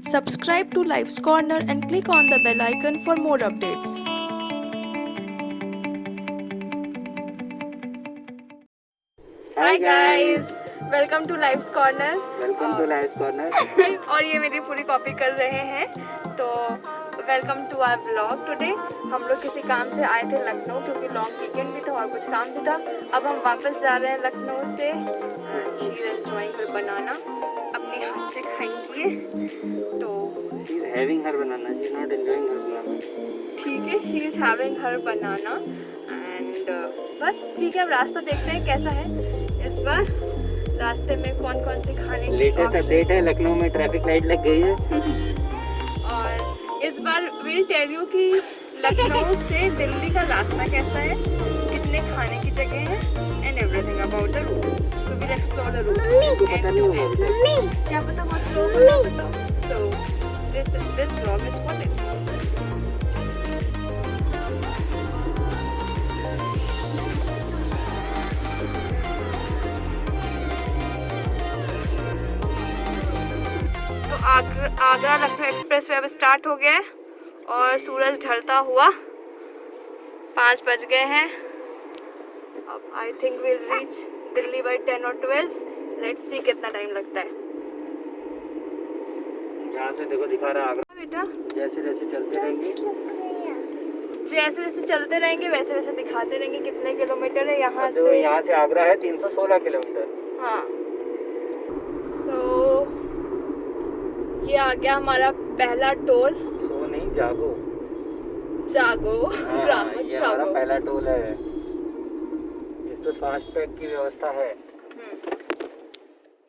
Subscribe to Life's Corner and click on the bell icon for more updates. Hi guys, welcome to life's corner. Welcome to life's corner. और ये मेरी पूरी copy कर रहे हैं, तो welcome to our vlog. Today हम लोग किसी काम से आए थे लखनऊ, क्योंकि लॉन्ग वीकेंड भी था और कुछ काम भी था। अब हम वापस जा रहे हैं लखनऊ से। She is enjoying her banana, अपने हाथ से खाएंगे। तो she is having her banana, she is not enjoying her banana. ठीक है, she is having her banana and बस ठीक है। अब रास्ता देखते हैं कैसा है इस बार, रास्ते में कौन कौन से खाने की लेटेस्ट अपडेट है, लखनऊ में ट्रैफिक लाइट लग गई है। और इस बार विल टेल यू कि लखनऊ से दिल्ली का रास्ता कैसा है, कितने खाने की जगह है and everything about the route. So will explore the route. पता नहीं होगा, क्या पता बहुत लोग को पता हो। So this vlog is for this. Agra Lucknow express way अब स्टार्ट हो गया है और सूरज ढलता हुआ 5 बज गए हैं। अब I think will reach Delhi by 10 और 12। लेट्स सी कितना टाइम लगता है। जहाँ से देखो दिखा रहा आगरा। बेटा जैसे जैसे चलते रहेंगे, जैसे जैसे चलते रहेंगे वैसे वैसे दिखाते रहेंगे कितने किलोमीटर है यहाँ तो से। यहाँ से आगरा है 316 किलोमीटर। हाँ, सो ये आ गया हमारा पहला टोल। सो नहीं, जागो जागो। हाँ, ये हमारा जागो। पहला टोल है, इस पे फास्ट टैग की व्यवस्था है।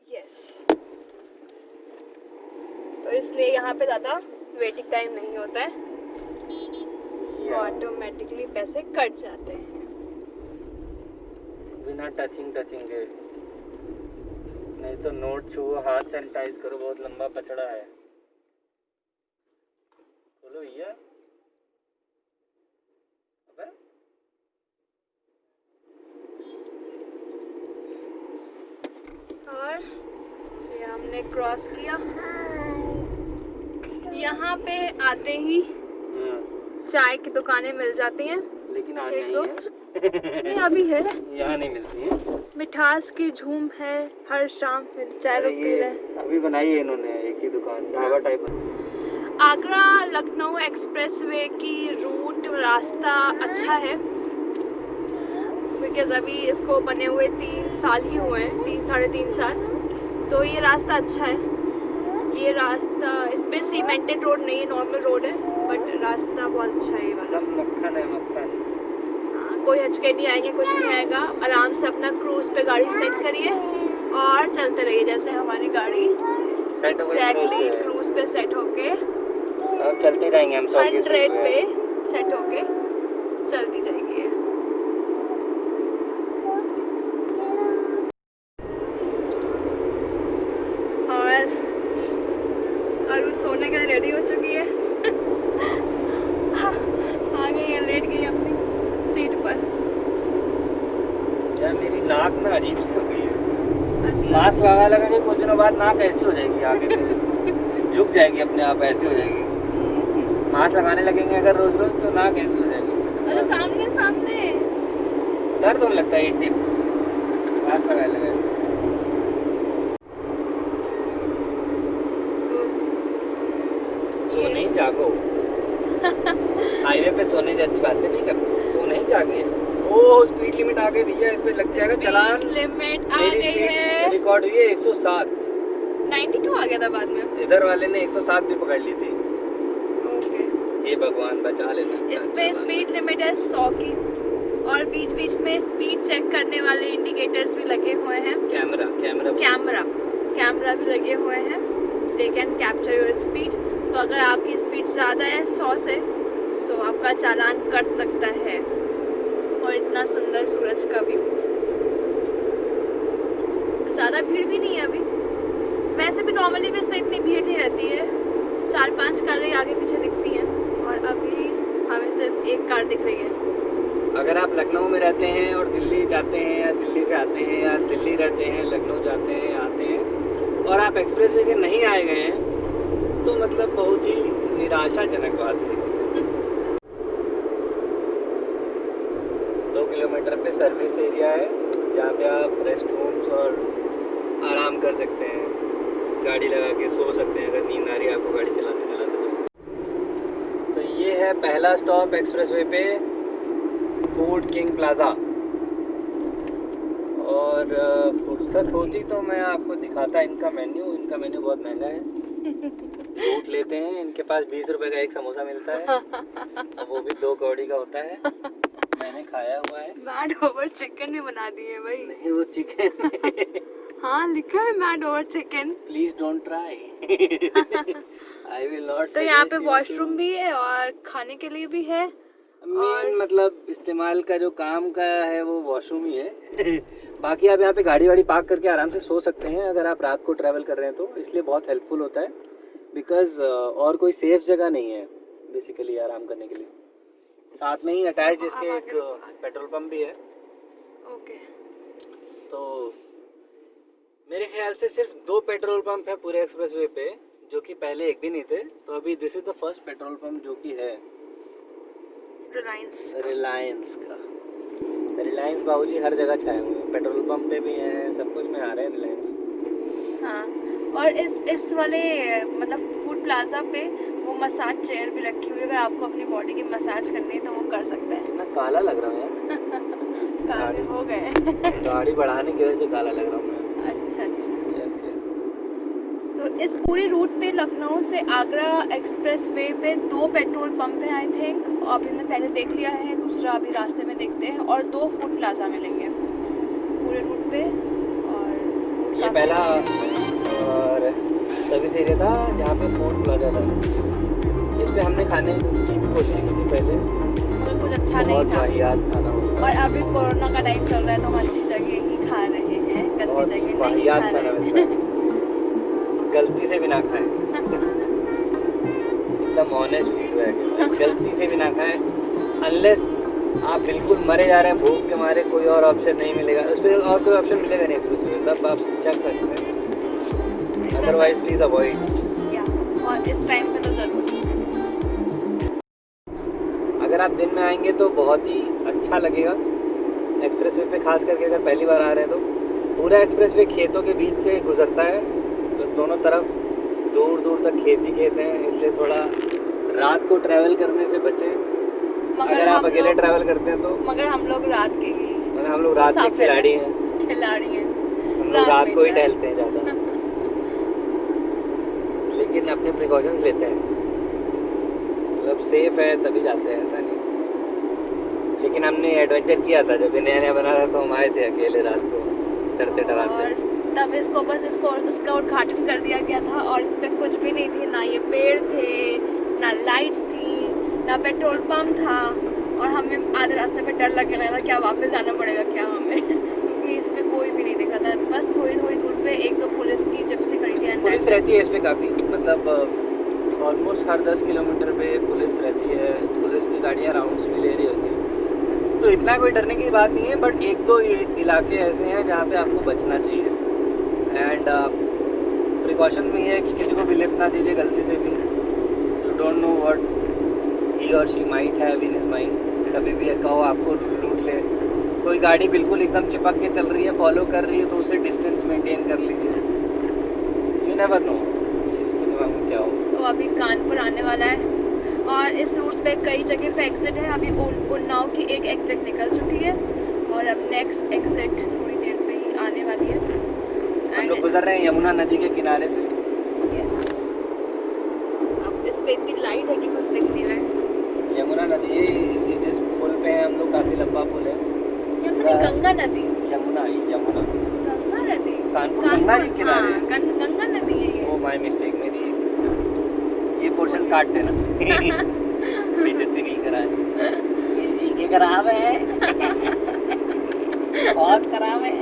यस, तो इसलिए यहाँ पे ज़्यादा वेटिंग टाइम नहीं होता है, ऑटोमेटिकली पैसे कट जाते हैं बिना टचिंग के। नहीं तो नोट छुओ, हाथ सैनिटाइज करो, बहुत लंबा पचड़ा है। बोलो भैया। और ये हमने क्रॉस किया। यहाँ पे आते ही चाय की दुकानें मिल जाती हैं, लेकिन आज एक नहीं दो है। नहीं अभी है। यहाँ नहीं मिलती है। मिठास की झूम है, हर शाम चाय लोग पी रहे हैं। अभी बनाई है इन्होंने एक ही दुकान, ढाबा टाइप। आगरा लखनऊ एक्सप्रेसवे की रूट रास्ता अच्छा है, बिकॉज अभी इसको बने हुए 3 साल ही हुए हैं, 3 साढ़े 3 साल। तो ये रास्ता अच्छा है। ये रास्ता, इस पे सीमेंटेड रोड नहीं है, नॉर्मल रोड है, बट रास्ता बहुत अच्छा है ये वाला। मक्खन है, मक्खन। हाँ, कोई हचके नहीं आएंगे, कुछ नहीं आएगा। आराम से अपना क्रूज पे गाड़ी सेट करिए और चलते रहिए, जैसे हमारी गाड़ी एग्जैक्टली क्रूज पे सेट होके अब चलते रहेंगे हम 100 पे सेट होके चलती जाएगी। और अरु सोने के लिए रेडी हो चुकी है। आ गई है, लेट गई अपनी सीट पर। यार मेरी नाक ना अजीब सी हो गई है। अच्छा, मास्क लगा के कुछ दिनों बाद नाक ऐसी हो जाएगी, आगे से झुक जाएगी अपने आप, ऐसी हो जाएगी। मास्क लगाने लगेंगे अगर रोज रोज तो नाक ऐसी हो जाएगी। अच्छा सामने सामने दर्द होने लगता है ये टिप मास्क लगाने लगे। सो नहीं, जागो। हाईवे पे सोने जैसी बातें नहीं करते। सो नहीं, जागे। ओह, स्पीड लिमिट आ गई भैया, इस पे लग जाएगा चालान। लिमिट आ मेरी गई स्पीड है, रिकॉर्ड हुई है 107। 92 आ गया था बाद में। इधर वाले ने 107 भी पकड़ ली थी। ओके, ये भगवान बचा लेना। इस पे स्पीड लिमिट है 100 की, और बीच बीच में स्पीड चेक करने वाले इंडिकेटर्स भी लगे हुए हैं। कैमरा भी लगे हुए हैं। They can capture your speed. तो अगर आपकी स्पीड ज़्यादा है 100 से, सो आपका चालान कट सकता है। और इतना सुंदर सूरज का व्यू, ज़्यादा भीड़ भी नहीं है अभी। वैसे भी नॉर्मली भी इसमें इतनी भीड़ नहीं रहती है, 4-5 कारें आगे पीछे दिखती हैं, और अभी हमें सिर्फ एक कार दिख रही है। अगर आप लखनऊ में रहते हैं और दिल्ली जाते हैं, या दिल्ली से आते हैं, या दिल्ली रहते हैं लखनऊ जाते हैं आते हैं, और आप एक्सप्रेसवे से नहीं आए गए हैं, तो मतलब बहुत ही निराशाजनक बात है। 2 किलोमीटर पे सर्विस एरिया है जहाँ पे आप रेस्ट रूम्स और आराम कर सकते हैं, गाड़ी लगा के सो सकते हैं अगर नींद आ रही है आपको गाड़ी चलाते चलाते। तो ये है पहला स्टॉप एक्सप्रेसवे पे, फूड किंग प्लाज़ा। और फुर्सत होती तो मैं आपको दिखाता इनका मेन्यू बहुत महंगा है। लूट लेते हैं, इनके पास 20 रुपए का एक समोसा मिलता है और वो भी 2 कौड़ी का होता है, मैंने खाया हुआ है। मैड ओवर चिकन भी बना दिए भाई। नहीं वो चिकन हाँ लिखा है mad over chicken. Please don't try, I will not. तो यहाँ पे वॉशरूम भी है और खाने के लिए भी है। मेन मतलब इस्तेमाल का जो काम का है वो वॉशरूम ही है। बाकी आप यहाँ पे गाड़ी वाड़ी पार्क करके आराम से सो सकते हैं अगर आप रात को ट्रैवल कर रहे हैं तो, इसलिए बहुत हेल्पफुल होता है। बिकॉज और कोई सेफ जगह नहीं है बेसिकली आराम करने के लिए। साथ में ही अटैच इसके एक पेट्रोल पंप भी है। ओके। तो मेरे ख्याल से सिर्फ 2 पेट्रोल पंप है पूरे एक्सप्रेसवे पे, जो कि पहले एक भी नहीं थे। तो अभी this is the first petrol pump जो कि है रिलायंस का। रिलायंस बाबूजी हर जगह छाए हुए हैं, पेट्रोल पंप पे भी हैं, सब कुछ में आ रहे हैं रिलायंस। हाँ, और इस वाले मतलब फूड प्लाजा पे वो मसाज चेयर भी रखी हुई है, अगर आपको अपनी बॉडी की मसाज करनी है तो वो कर सकते हैं। इतना काला लग रहा है काले हो गए दाढ़ी बढ़ाने की वजह से काला लग रहा हूँ मैं। अच्छा अच्छा। Yes yes. तो इस पूरे रूट पे लखनऊ से आगरा एक्सप्रेस वे पे 2 पेट्रोल पंप है आई थिंक। अभी मैं पहले देख लिया है, दूसरा अभी रास्ते में देखते हैं। और 2 फूड प्लाजा मिलेंगे पूरे रूट पे। और ये पहला और सर्विस एरिया था जहाँ पे फूड प्लाजा था। इस पे हमने खाने की भी कोशिश की थी पहले, मगर कुछ अच्छा नहीं बहुत था। वाहियात खाना होता और अभी कोरोना का टाइम चल रहा है तो हम अच्छी जगह ही खा रहे हैं, है, गंदी बहुत जगह नहीं वाहियात खा खाना रहे मिलता हैं। है, गलती से भी ना खाएं। एकदम ऑनेस्ट फीडबैक है, गलती से भी ना खाएं। अनलेस आप बिल्कुल मरे जा रहे हैं भूख के मारे, कोई और ऑप्शन नहीं मिलेगा उस पर, और कोई ऑप्शन मिलेगा नहीं एक्सप्रेस, तब आप चल सकते हैं। Otherwise please avoid. या और इस टाइम पे तो जरूर से। अगर आप दिन में आएंगे तो बहुत ही अच्छा लगेगा एक्सप्रेसवे पे, खास करके अगर पहली बार आ रहे हैं तो। पूरा एक्सप्रेसवे खेतों के बीच से गुजरता है, तो दोनों तरफ दूर दूर तक खेत ही खेत हैं, इसलिए थोड़ा रात को ट्रैवल करने से बचें। अगर आप अकेले ट्रैवल करते हैं तो। मगर हम लोग रात के ही, मगर हम लोग रात के खिलाड़ी हैं, हम लोग रात को ही टहलते हैं ज़्यादा। लेकिन अपने प्रिकॉशंस लेते हैं, मतलब सेफ है तभी जाते हैं, ऐसा नहीं। लेकिन हमने एडवेंचर किया था जब ये नया नया बना था, तो हम आए थे अकेले रात को डरते डराते। और तब इसको उसका उद्घाटन कर दिया गया था और इस पर कुछ भी नहीं थी, ना ये पेड़ थे, ना लाइट्स थी, ना पेट्रोल पंप था। और हमें आधे रास्ते पे डर लगने लगा क्या वापस जाना पड़ेगा क्या हमें क्योंकि इस पे कोई भी नहीं दिख रहा था। बस थोड़ी थोड़ी दूर पे 1-2 पुलिस की जिप्सी खड़ी थी। पुलिस रहती है इस पे काफ़ी, मतलब ऑलमोस्ट हर 10 किलोमीटर पे पुलिस रहती है, पुलिस की गाड़ियाँ राउंड्स भी ले रही होती हैं, तो इतना कोई डरने की बात नहीं है। बट 1-2 इलाके ऐसे हैं जहाँ पे आपको बचना चाहिए। एंड प्रिकॉशन में ये है कि किसी को भी लिफ्ट ना दीजिए गलती से भी। You don't know what he और she might have in his mind. कभी भी कहो आपको लूट ले। कोई गाड़ी बिल्कुल एकदम चिपक के चल रही है, फॉलो कर रही है, तो उसे डिस्टेंस मेंटेन कर लीजिए। यू नेवर नो उसके दिमाग में क्या हो। तो अभी कानपुर आने वाला है और इस रूट पे कई जगह पे एग्जिट है। अभी उन्नाव की एक एग्जिट निकल चुकी है और अब नेक्स्ट एग्जिट थोड़ी देर पे ही आने वाली है। हम लोग गुजर रहे हैं यमुना नदी के किनारे से। यस। अब इस पे इतनी लाइट है कि कुछ दिख नहीं रहा है। यमुना नदी ये जिस पुल पे है हम लोग, काफ़ी लंबा पुल है। यमुना गंगा नदी। यमुना गंगा नदी कानपुर गंगा के किनारे। हाँ, गंगा नदी है ये। ओ माय मिस्टेक, मेरी ये पोर्शन काट देना। बेइज्जती नहीं करानी, ये जी के खराब है। बहुत खराब है।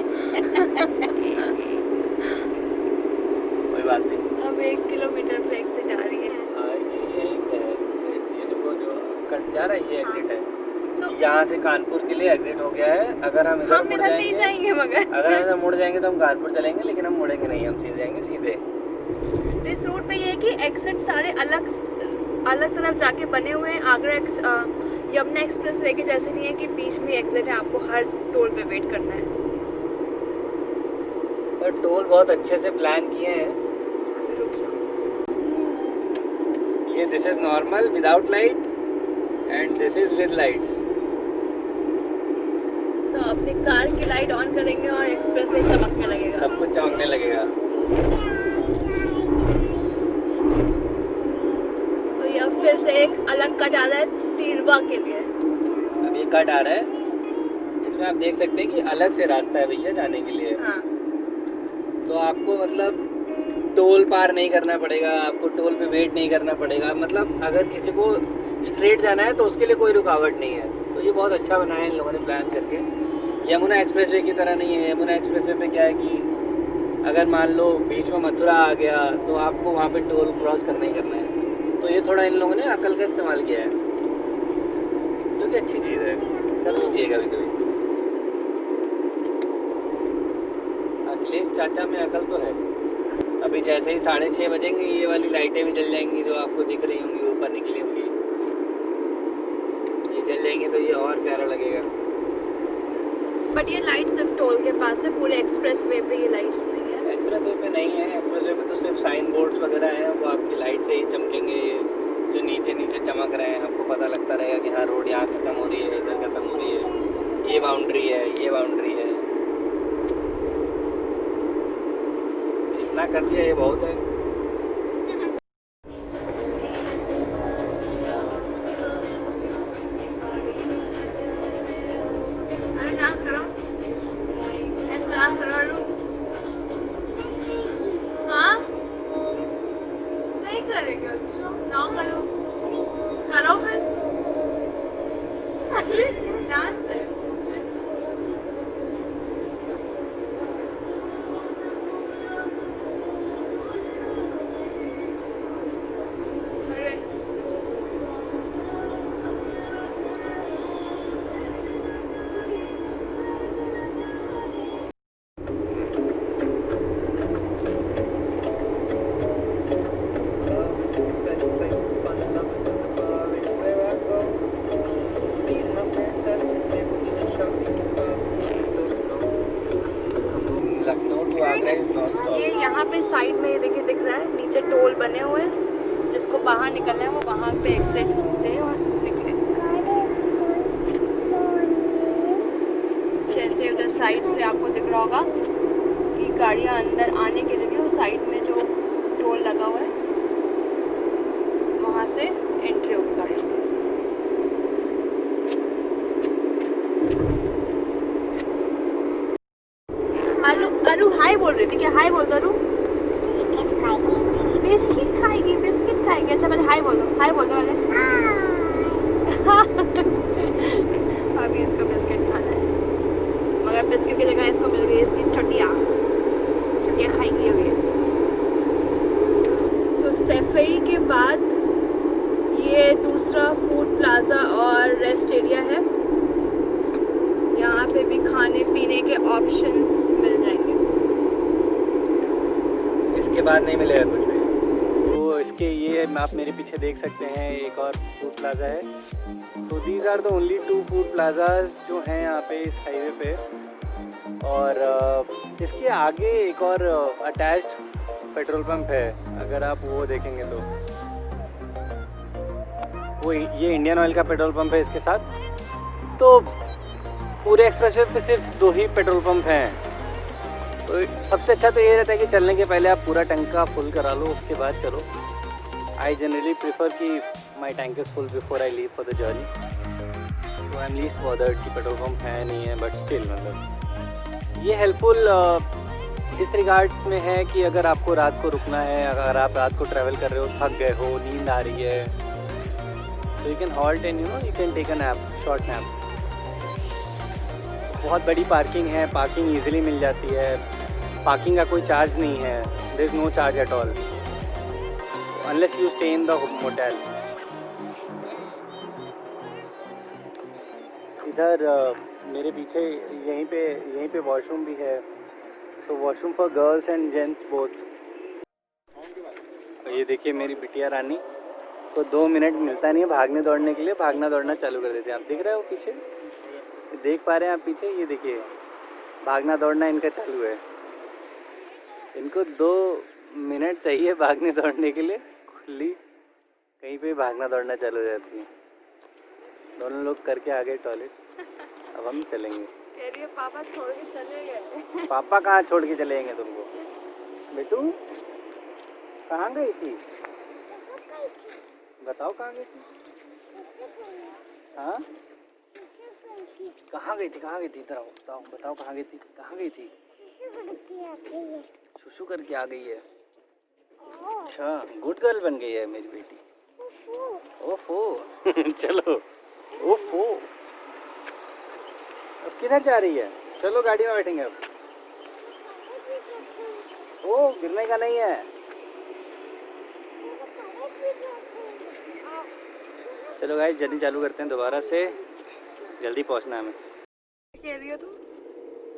कोई बात नहीं, अब 1 किलोमीटर पे एग्जिट आ रही है। यहीं से है। ये देखो जो कट जा रहा है ये एग्जिट है। So, यहाँ से कानपुर के लिए एग्जिट हो गया है। अगर हम इधर मुड़ नहीं जाएंगे मगर अगर हम इधर मुड़ जाएंगे तो हम कानपुर चलेंगे, लेकिन हम मुड़ेंगे नहीं, हम सीधे जाएंगे सीधे। तो इस रूट पे ये है कि एग्जिट सारे अलग अलग तरफ जाके बने हुए हैं। आगरा यमुना एक्सप्रेस वे के जैसे नहीं है कि बीच में एग्जिट है, आपको हर टोल पे वेट करना है। पर टोल बहुत अच्छे से प्लान किए हैं। रुक जाओ। ये this is normal without light and this is with lights. सो अपनी कार की लाइट ऑन करेंगे और एक्सप्रेस वे चमकने लगेगा। सब कुछ चमकने लगेगा। तो यह फिर से एक अलग कट आ रहा है तिरवा के लिए। अब ये कट आ रहा है, इसमें आप देख सकते हैं कि अलग से रास्ता है भैया जाने के लिए। हाँ, तो आपको मतलब टोल पार नहीं करना पड़ेगा, आपको टोल पे वेट नहीं करना पड़ेगा। मतलब अगर किसी को स्ट्रेट जाना है तो उसके लिए कोई रुकावट नहीं है। तो ये बहुत अच्छा बनाया है इन लोगों ने प्लान करके। यमुना एक्सप्रेसवे की तरह नहीं है। यमुना एक्सप्रेसवे पे क्या है कि अगर मान लो बीच में मथुरा आ गया तो आपको वहाँ पे टोल क्रॉस करना ही करना है। तो ये थोड़ा इन लोगों ने अकल का इस्तेमाल किया है, जो कि अच्छी चीज़ है, करनी चाहिए कभी कभी। अखिलेश चाचा में अकल तो है। अभी जैसे ही 6:30 बजेंगे ये वाली लाइटें भी जल जाएंगी जो आपको दिख रही होंगी, ऊपर निकली होंगी। ये जल जाएंगी तो ये और प्यारा लगेगा। बट ये लाइट सिर्फ टोल के पास है, पूरे एक्सप्रेस वे पे ये लाइट्स नहीं है। एक्सप्रेसवे पे नहीं है। एक्सप्रेसवे पे तो सिर्फ साइन बोर्ड्स वगैरह हैं, वो आपकी लाइट से ही चमकेंगे। जो नीचे नीचे चमक रहे हैं आपको पता लगता रहेगा कि हाँ रोड यहाँ ख़त्म हो रही है, इधर ख़त्म हो रही है, ये बाउंड्री है, ये बाउंड्री है। इतना कर दिया ये बहुत है। अरे डांस करो, ऐसा डांस करो। हाँ, नहीं करेंगे। अच्छा ना करो, करो फिर। अरे डांस है। अरे Lucknow to Agra is non stop. ये यहाँ पे साइड में ये देखिए दिख रहा है, नीचे टोल बने हुए हैं। जिसको बाहर निकलना है वो वहाँ पे एग्जिट दे और निकले। जैसे उधर साइड से आपको दिख रहा होगा कि गाड़ियाँ अंदर आने के लिए भी वो साइड में जो टोल लगा हुआ है वहाँ से एंट्री होगी गाड़ियों की। अरु हाय बोल रही थी क्या? हाय बोल दो अरु। बिस्किट खाएगी, बिस्किट खाएगी। अच्छा पहले हाय बोल दो, हाय बोल दो पहले। अभी इसको बिस्किट खाना है, मगर बिस्किट की जगह इसको मिल गई इसकी चटिया। चटिया खाएगी अभी। तो सफाई के बाद ये दूसरा फूड प्लाजा और रेस्ट एरिया है। यहाँ पे भी खाने पीने के ऑप्शंस मिल जाएंगे। इसके बाद नहीं मिलेगा कुछ भी। तो इसके ये आप मेरे पीछे देख सकते हैं एक और फूड प्लाजा है। तो these are the only 2 food plazas जो हैं यहाँ पे इस हाईवे पे। और इसके आगे एक और अटैच्ड पेट्रोल पंप है। अगर आप वो देखेंगे तो वो ये इंडियन ऑयल का पेट्रोल पंप है इसके साथ। तो पूरे एक्सप्रेसवे पे सिर्फ 2 ही पेट्रोल पंप हैं। तो सबसे अच्छा तो ये रहता है कि चलने के पहले आप पूरा टंका फुल करा लो, उसके बाद चलो। आई जनरली प्रेफर कि my tank is full before I leave for the journey. तो आई एम लीस्ट बॉदर्ड कि पेट्रोल पंप है नहीं है, बट स्टिल मतलब ये हेल्पफुल इस रिगार्ड्स में है कि अगर आपको रात को रुकना है, अगर आप रात को ट्रैवल कर रहे हो, थक गए हो, नींद आ रही है, तो you can halt and you can take a nap, short nap. बहुत बड़ी पार्किंग है, पार्किंग इजीली मिल जाती है। पार्किंग का कोई चार्ज नहीं है, there is no charge at all unless you stay in the motel. इधर मेरे पीछे यहीं पे वॉशरूम भी है। So washroom for girls and gents both. ये देखिए मेरी बिटिया रानी को 2 मिनट मिलता नहीं है भागने दौड़ने के लिए, भागना दौड़ना चालू कर देते हैं। आप दिख रहे हो पीछे, देख पा रहे हैं आप पीछे, ये देखिए भागना दौड़ना इनका चालू है। इनको 2 मिनट चाहिए भागने दौड़ने के लिए, खुली कहीं पे भागना दौड़ना चालू हो जाती है। दोनों लोग करके आ गए टॉयलेट, अब हम चलेंगे। कह रही है पापा छोड़ के चले गए। पापा कहाँ छोड़ के चलेंगे तुमको? बेटू कहाँ गई थी? बताओ कहाँ गई थी? हाँ कहाँ गई थी? कहाँ गई थी? इधर आओ, बताओ बताओ कहाँ गई थी? कहाँ गई थी? सुसु करके आ गई है। अच्छा गुड गर्ल बन गई है मेरी बेटी। ओफो चलो ओफो। अब किधर जा रही है? चलो गाड़ी में बैठेंगे अब। ओ गिरने का नहीं है। चलो गाइस जल्दी चालू करते हैं दोबारा से, जल्दी पहुंचना है हमें। क्या कह रही हो तुम?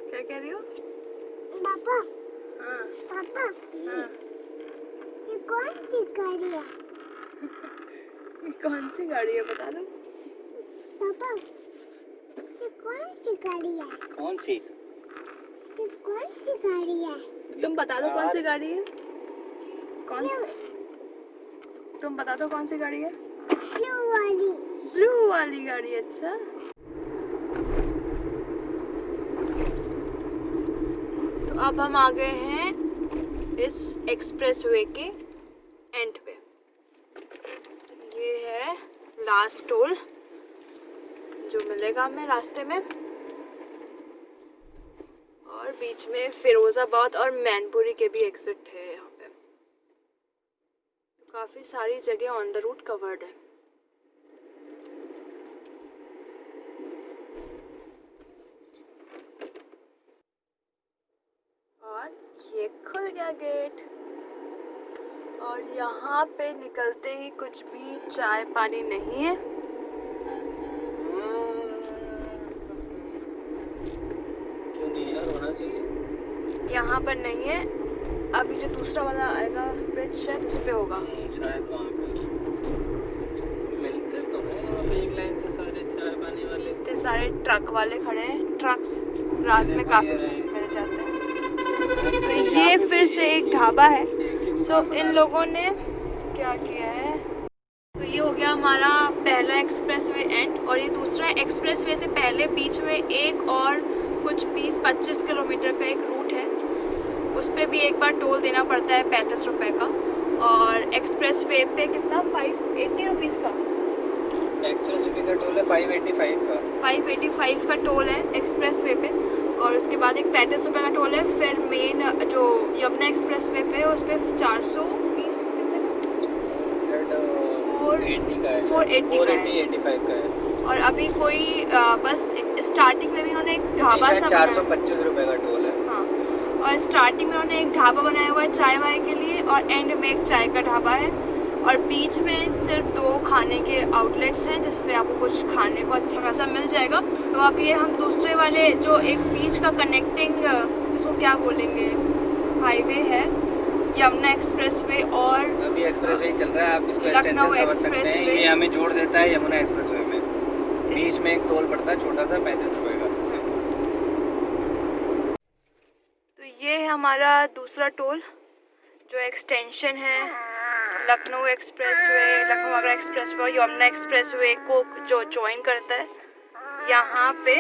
क्या कह रही हो? पापा हाँ पापा हाँ। ये कौन सी गाड़ी है? ये कौन सी गाड़ी है बता दो। पापा ये कौन सी गाड़ी है? कौन सी? ये कौन सी गाड़ी है? तुम बता दो कौन सी गाड़ी है? कौन सी? तुम बता दो कौन सी गाड़ी है? ब्लू वाली। ब्लू वाली गाड़ी। अच्छा तो अब हम आ गए हैं इस एक्सप्रेस वे के एंड पे। ये है लास्ट टोल जो मिलेगा हमें रास्ते में, और बीच में फिरोजाबाद और मैनपुरी के भी एग्जिट थे यहाँ पे। काफ़ी सारी जगह ऑन द रूट कवर्ड है। और ये खुल गया गेट, और यहाँ पे निकलते ही कुछ भी चाय पानी नहीं है। क्यों नहीं यार, होना चाहिए। यहाँ पर नहीं है। अभी जो दूसरा वाला आएगा ब्रिज शायद उस पे होगा। शायद वहाँ पे मिलते तो हैं यहाँ पे एक लाइन से सारे चाय पानी वाले। इतने सारे ट्रक वाले खड़े हैं। ट्रक्स रात में काफ़ी मिल जाते हैं। तो ये फिर से एक ढाबा है। सो इन लोगों ने क्या किया है, तो ये हो गया हमारा पहला एक्सप्रेस वे एंड, और ये दूसरा एक्सप्रेस वे से पहले बीच में एक और कुछ 20-25 किलोमीटर का एक रूट है, उस पर भी एक बार टोल देना पड़ता है 35 रुपये का। और एक्सप्रेस वे पे कितना 580 रुपीज़ का एक्सप्रेस वे का टोल है 585 का। 585 का टोल है एक्सप्रेस वे पे, और उसके बाद एक 35 रुपये का टोल है। फिर मेन जो यमुना एक्सप्रेस वे पे है उस पर 420 कितने का 480 का है। और अभी कोई बस स्टार्टिंग में भी इन्होंने एक ढाबा सा 425 रुपये का टोल है। हाँ, और स्टार्टिंग में उन्होंने एक ढाबा बनाया हुआ है चाय वाय के लिए, और एंड में एक चाय का ढाबा है, और बीच में सिर्फ 2 खाने के आउटलेट्स हैं जिसपे आपको कुछ खाने को अच्छा खासा मिल जाएगा। तो अब ये हम दूसरे वाले जो एक बीच का कनेक्टिंग, इसको क्या बोलेंगे, हाईवे है, यमुना एक्सप्रेस वे और अभी एक्सप्रेस वे चल रहा है, आप इसको एक्सटेंशन लखनऊ समझ सकते एक्सप्रेस हैं। वे। ये हमें जोड़ देता है यमुना एक्सप्रेस वे में। बीच में एक टोल पड़ता है छोटा सा 35 रुपये का। तो ये है हमारा दूसरा टोल जो एक्सटेंशन है Lucknow express way, Lucknow Agra express way और यमुना एक्सप्रेस वे को जो ज्वाइन करता है। यहाँ पे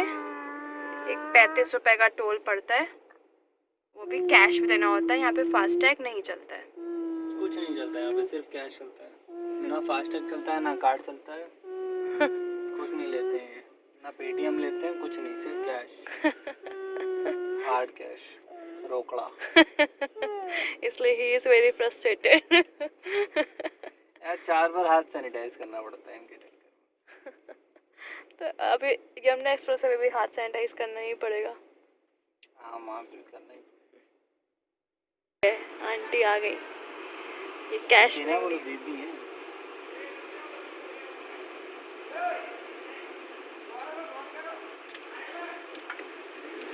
एक 35 रुपये का टोल पड़ता है, वो भी कैश में देना होता है। यहाँ पे फास्टैग नहीं चलता है। कुछ नहीं चलता है यहाँ पे, सिर्फ कैश चलता है। ना फास्टैग चलता है, ना कार्ड चलता है। कुछ नहीं लेते हैं, ना पेटीएम लेते हैं, कुछ नहीं, सिर्फ कैश। हार्ड कैश, रोकड़ा। इसलिए ही इज़ वेरी फ्रस्ट्रेटेड। यार 4 बार हाथ सैनिटाइज करना पड़ता है इनके चक्कर में। तो अभी यमुना एक्सप्रेस में भी हाथ सैनिटाइज करना ही पड़ेगा। हाँ वहाँ भी करना ही। आंटी आ गई, ये कैश ना वो नहीं। दीदी है।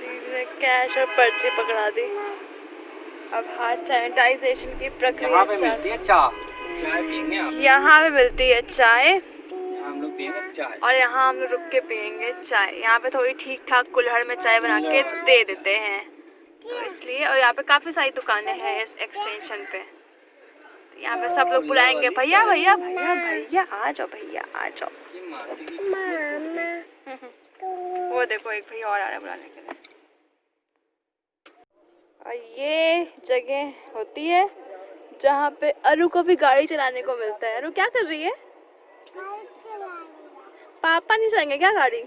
दीदी ने कैश और पर्ची पकड़ा दी। अब हाथ सैनिटाइजेशन की प्रक्रिया यहाँ पे मिलती है चाय। चाय पियेंगे आप, यहाँ पे मिलती है चाय हम लोग पियेंगे चाय। और यहाँ हम लोग रुक के पियेंगे चाय। यहाँ पे थोड़ी ठीक ठाक कुल्हड़ में चाय बना के दे देते हैं, तो इसलिए। और यहाँ पे काफ़ी सारी दुकानें हैं इस एक्सटेंशन पे। तो यहाँ पे सब लोग बुलाएंगे, भैया भैया भैया भैया आ जाओ, भैया आ जाओ। ये माफी की वो देखो एक भैया और आ रहा है बुलाने के लिए। और ये जगह होती है जहाँ पे अरु को भी गाड़ी चलाने को मिलता है। अरु क्या कर रही है? पापा नहीं चलाएंगे क्या गाड़ी?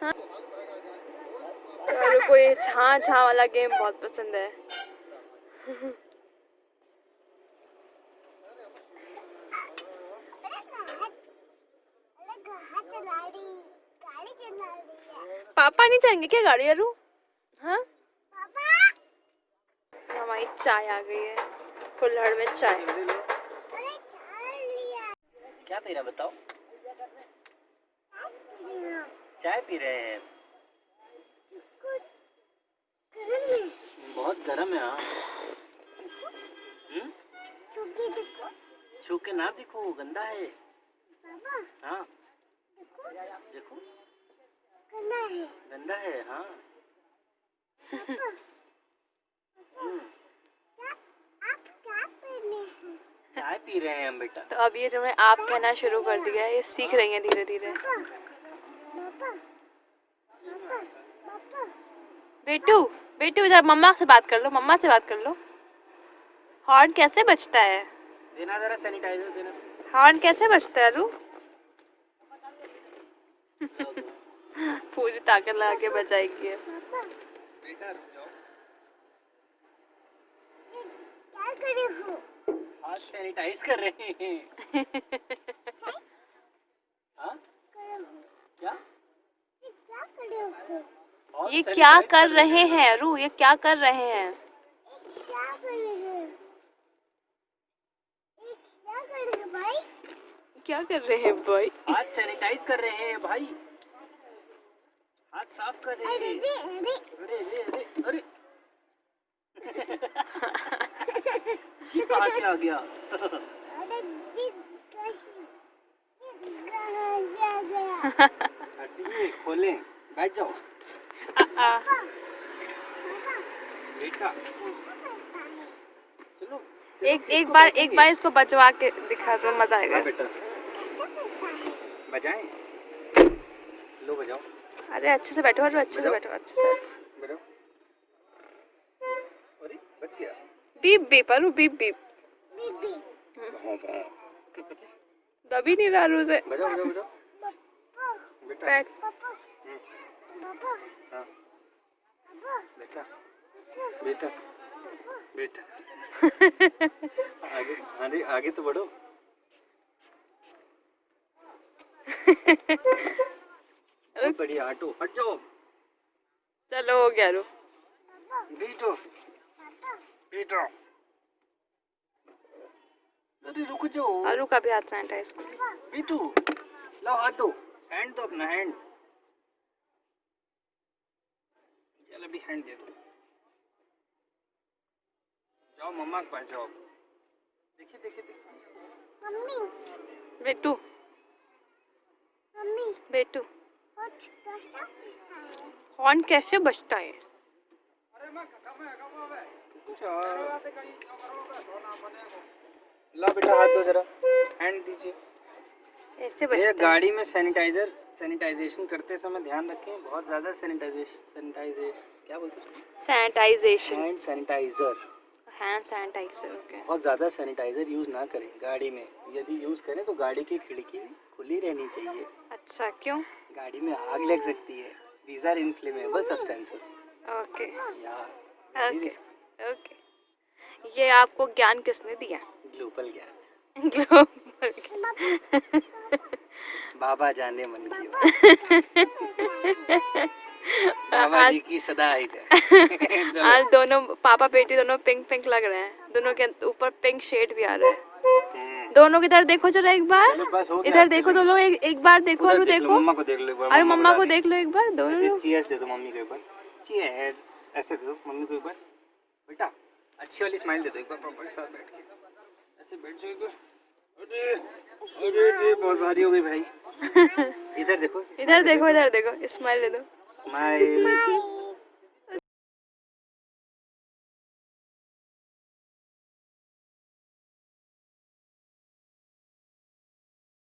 हाँ, तो अरु को ये छाँ छाँ वाला गेम बहुत पसंद है। पापा नहीं चलाएंगे क्या गाड़ी अरु? हाँ, हमारी चाय आ गई है, कुल्हड़ में चाय। क्या पी रहा बताओ? चाय पी रहे हैं। बहुत गर्म है। हाँ, छू के ना देखो, गंदा है। हाँ देखो, गंदा है। हाँ चाय पी रहे हैं हम बेटा। तो अब ये जो है आप कहना शुरू कर दिया है, ये सीख रही हैं धीरे धीरे। बेटू बेटू इधर मम्मा से बात कर लो, मम्मा से बात कर लो। हॉर्न कैसे बजता है? देना जरा सैनिटाइजर देना। हॉर्न कैसे बजता है अरु? पूरी ताकत लगा के बजाएगी। बेटा रुक जाओ, क्या करे हो? हाथ सैनिटाइज कर रहे हैं। हाँ क्या क्या करे हो? हाथ ये sanitize क्या कर रहे रहे हैं अरु? ये क्या कर रहे हैं? क्या करे हैं? क्या करे हैं भाई? क्या कर रहे हैं भाई? हाथ सैनिटाइज कर रहे हैं भाई, हाथ साफ कर रहे हैं। अरे अरे अरे अरे अरे ये कहाँ से आ गया? अरे कैसे आ गया? हटिए, खोलें, बैठ जाओ बेटा। कैसे बचता है? चलो एक बार इसको बजवा के दिखा दो, मजा आएगा। हाँ बेटा, कैसे बचता है? बजाएं, लो बजाओ। अरे अच्छे से बैठो, अरे अच्छे से बैठो, अच्छे से। बजाओ। अरे बच गया। बीप बीप अरु, बीप बीप। बीबी दबी नहीं रहा अरु से। बजाओ बजाओ बजाओ बेटा। बैठ। पापा पापा हाँ पापा बेटा बेटा बेटा आगे आगे आगे तो बढ़ो। बहुत बढ़िया, हटो, हट जाओ। चलो हो गया अरु। बैठो बैठो। अरे रुक जाओ। अरु का भी हाथ सैनिटाइज करो। बैठो, लो हाथ दो, हैंड दो अपना, हैंड। चल अभी हैंड दे दो। जाओ मम्मा के पास जाओ। देखिए देखिए देखिए। मम्मी बेटू मम्मी बेटू बहुत कैसा बचता है? हॉर्न कैसे बजता है? ला बेटा हाथ दो जरा, हैंड दीजिए। ऐसे भैया बजता है। गाड़ी में सैनिटाइजेशन करते समय ध्यान रखें, बहुत ज़्यादा सैनिटाइजेशन क्या बोलते हैं, sanitization, hand sanitizer, hand sanitizer. Okay. बहुत ज़्यादा सैनिटाइजर यूज़ ना करें गाड़ी में। यदि यूज़ करें तो गाड़ी की खिड़की खुली रहनी चाहिए। अच्छा, क्यों? गाड़ी में आग लग सकती है। These are inflammable substances. Okay यार ओके ओके। ये आपको ज्ञान किसने दिया? ग्लोबल ज्ञान, ग्लोबल। बाबा जाने मन की बात। बाबा जी की सदा ही जय। आज दोनों पापा बेटी दोनों पिंक पिंक लग रहे हैं। दोनों के ऊपर पिंक शेड भी आ रहा है। दोनों की तरफ देखो जरा एक बार। चलो बस हो गया। इधर देखो दोनों, एक बार देखो अरु, देखो मम्मा को देख लो एक बार। अरे मम्मा को देख लो एक बार। दोनों लोग चीयर्स दे दो मम्मी को एक बार। चीयर्स ऐसे दे दो मम्मी को एक बार। बेटा अच्छी वाली स्माइल दे दो एक बार पापा के साथ बैठ के। ऐसे बैठ जाओ। अरे अरे बहुत भारी हो गई भाई। इधर देखो इधर देखो, इधर देखो, स्माइल दे दो। स्माइल।